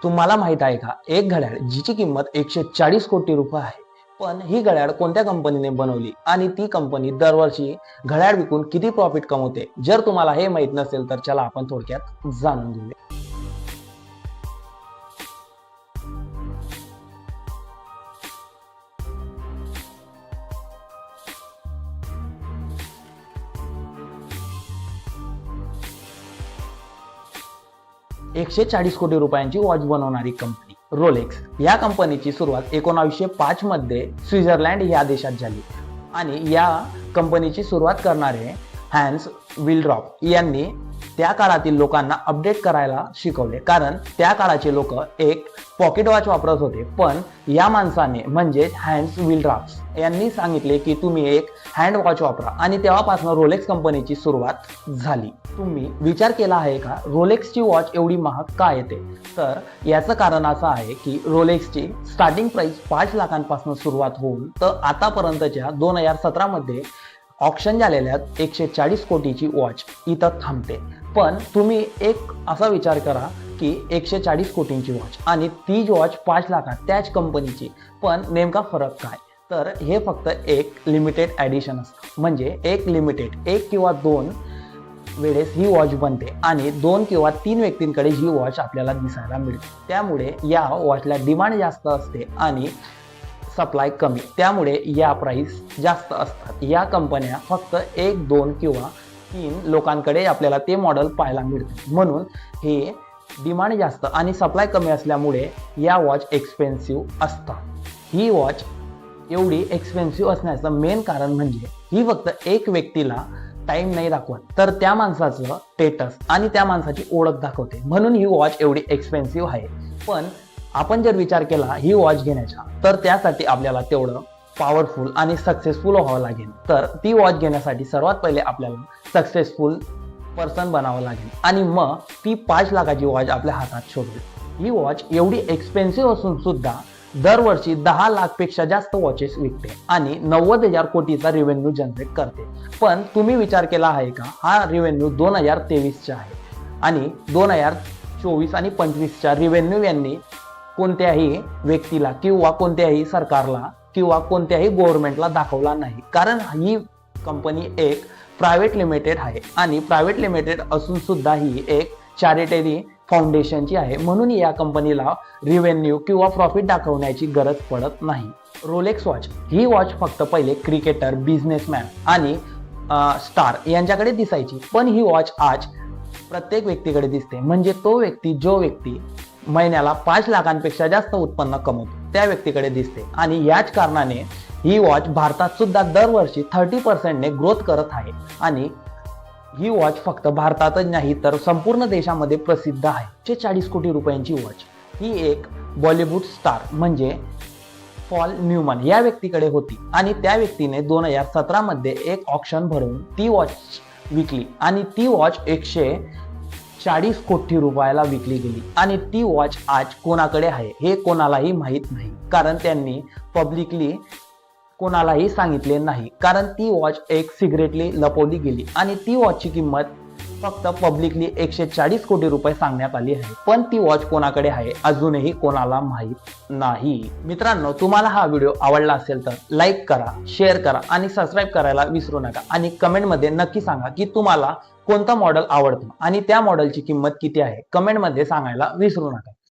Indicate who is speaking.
Speaker 1: तुम्हाला माहित आहे का, एक घड्याळ जिची किंमत 140 कोटी रुपये आहे, पण ही घड्याळ कोणत्या कंपनीने बनवली आणि ती कंपनी दरवर्षी घड्याळ विकून किती प्रॉफिट कमवते? जर तुम्हाला हे माहित नसेल तर चला आपण थोडक्यात जाणून घेऊया. 140 कोटी रुपयांची वॉच बनवणारी कंपनी रोलेक्स या कंपनीची सुरुवात 1905 मध्ये स्वित्झर्लंड या देशात झाली आणि या कंपनीची सुरुवात करणारे हॅन्स विलड्रॉप यांनी त्या काळातील लोकांना अपडेट करायला शिकवले, कारण त्या काळाचे लोक एक पॉकेट वॉच वापरत होते. पण या माणसाने म्हणजे हॅन्स विलड्रॉप यांनी सांगितले की तुम्ही एक हँड वॉच वापरा आणि तेव्हापासून रोलेक्स कंपनीची सुरुवात झाली. तुम्ही विचार केला आहे का रोलेक्सची वॉच एवढी महाग का येते? तर याचं कारण असं आहे की रोलेक्सची स्टार्टिंग प्राइस 5 लाखांपासून सुरुवात होऊन तर आतापर्यंतच्या 2017 मध्ये ऑक्शन झालेल्या 140 कोटीची वॉच इथं थांबते. पण तुम्ही एक असा विचार करा की 140 कोटींची वॉच आणि तीच वॉच 5 लाखात त्याच कंपनीची, पण नेमका फरक काय? तर हे फक्त एक लिमिटेड ॲडिशन असतं, म्हणजे एक किंवा 2 वेळेस ही वॉच बनते आणि 2 किंवा 3 व्यक्तींकडे ही वॉच आपल्याला दिसायला मिळते. त्यामुळे या वॉचला डिमांड जास्त असते आणि सप्लाय कमी, त्यामुळे या प्राइस जास्त असतात. या कंपन्या फक्त 1, 2 किंवा 3 लोकांकडे आपल्याला ते मॉडेल पाहायला मिळते, म्हणून हे डिमांड जास्त आणि सप्लाय कमी असल्यामुळे या वॉच एक्सपेन्सिव्ह असतात. ही वॉच एवढी एक्सपेन्सिव्ह असण्याचं मेन कारण म्हणजे ही फक्त एक व्यक्तीला टाइम नाही दाखवत, तर त्या माणसाचं स्टेटस आणि त्या माणसाची ओळख दाखवते, म्हणून ही वॉच एवढी एक्सपेन्सिव्ह आहे. पण आपण जर विचार केला ही वॉच घेण्याचा, तर त्यासाठी आपल्याला तेवढं पॉवरफुल आणि सक्सेसफुल व्हावं लागेल. तर ती वॉच घेण्यासाठी सर्वात पहिले आपल्याला सक्सेसफुल पर्सन बनावं लागेल आणि मग ती 5 लाखाची वॉच आपल्या हातात शोधेल. ही वॉच एवढी एक्सपेन्सिव्ह असून सुद्धा दरवर्षी 10 लाखपेक्षा जास्त वॉचेस विकते आणि 90,000 कोटीचा रेव्हेन्यू जनरेट करते. पण तुम्ही विचार केला आहे का, हा रेव्हेन्यू 2023चा आहे आणि 2024 आणि 25च्या रेव्हेन्यू यांनी कोणत्याही व्यक्तीला किंवा कोणत्याही सरकारला किंवा कोणत्याही गव्हर्नमेंटला दाखवला नाही, कारण ही कंपनी एक प्रायव्हेट लिमिटेड आहे आणि प्रायव्हेट लिमिटेड असून सुद्धा ही एक चॅरिटेरी फाउंडेशनची आहे, म्हणून या कंपनीला रेव्हेन्यू किंवा प्रॉफिट दाखवण्याची गरज पडत नाही. रोलेक्स वॉच ही वॉच फक्त पहिले क्रिकेटर, बिझनेसमॅन आणि स्टार यांच्याकडे दिसायची, पण ही वॉच आज प्रत्येक व्यक्तीकडे दिसते, म्हणजे जो व्यक्ती महिन्याला 5 लाखांपेक्षा जास्त उत्पन्न कमवतो त्या व्यक्तीकडे दिसते. आणि याच कारणाने ही वॉच भारतात सुद्धा दरवर्षी 30% ग्रोथ करत आहे आणि ही वॉच फक्त भारतातच नाही तर संपूर्ण देशामध्ये प्रसिद्ध आहे. 140 कोटी रुपयांची वॉच ही एक बॉलिवूड स्टार म्हणजे पॉल न्यूमन या व्यक्तीकडे होती आणि त्या व्यक्तीने 2017 मध्ये एक ऑक्शन भरवून ती वॉच विकली आणि ती वॉच 140 कोटी रुपयाला विकली गेली आणि ती वॉच आज कोणाकडे आहे हे कोणालाही माहीत नाही, कारण त्यांनी पब्लिकली कोणालाही सांगितले नाही, कारण ती वॉच एक सिक्रेटली लपवली गेली आणि ती वॉचची किंमत फक्त पब्लिकली 140 कोटी रुपये सांगण्यात आली आहे, पण ती वॉच कोणाकडे आहे अजूनही कोणाला माहीत नाही. मित्रांनो, तुम्हाला हा व्हिडिओ आवडला असेल तर लाईक करा, शेअर करा आणि सबस्क्राईब करायला विसरू नका आणि कमेंटमध्ये नक्की सांगा की तुम्हाला कोणतं मॉडेल आवडतं आणि त्या मॉडेलची किंमत किती आहे. कमेंटमध्ये सांगायला विसरू नका.